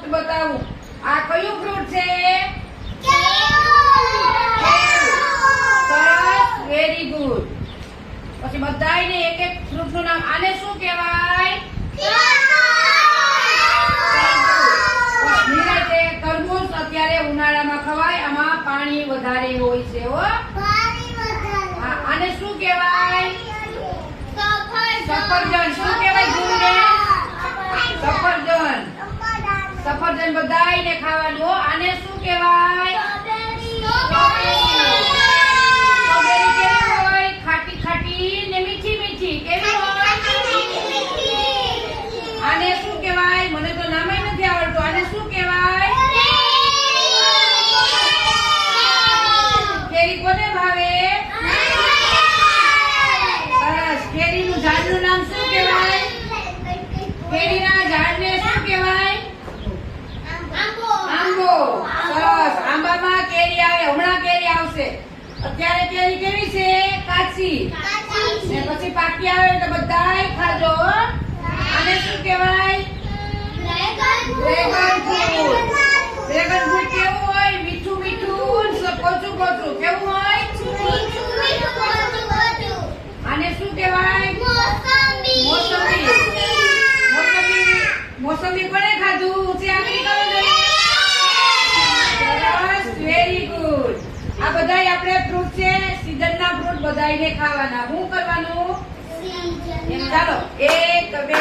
Fruit બતાવું. આ કયું ફ્રૂટ છે? સરસ, વેરી ગુડ. પછી બધાયને એક એક ફ્રૂટ નું નામ. આને શું કહેવાય? નિરાંતે તરબૂચ અત્યારે ઉનાળામાં ખવાય, આમાં પાણી વધારે હોય છે. આને શું કહેવાય? સફરજન. શું કહેવાય ગુરુને? સફરજન. સફરજન બધાયને ખાવાનું. આને શું કહેવાય? સ્ટ્રોબેરી કેવી હોય? ખાટી ખાટી ને મીઠી મીઠી. કેવી હોય? આને શું કહેવાય? મને તો નામ ય નથી આવડતું. આને શું કહેવાય? કેરી કોને ભાવે? સરસ. કેરીનું ઝાડનું નામ શું કહેવાય? કેરીના ઝાડને શું કહેવાય? આંબો. સરસ. આંબામાં કેરી આવે. હમણાં કેરી આવશે. અત્યારે કેરી કેવી છે? કાચી. ને પછી પાકી આવે તો બધાય ખાજો. આને શું કહેવાય? Dragon fruit. ડ્રેગન ફ્રૂટ કેવું હોય? મીઠું મીઠું, કોચું કોચું. કેવું હોય? આને શું કહેવાય? મોસંબી. મોસંબી કોણે ખાધું? ઊંચી આંગળી કરો જોઈએ. સરસ, વેરી ગુડ. આ બધાય આપણે ફ્રૂટ છે, સીઝનના ફ્રૂટ બધાયને ખાવાના. શું કરવાનું? ચાલો 1 2 3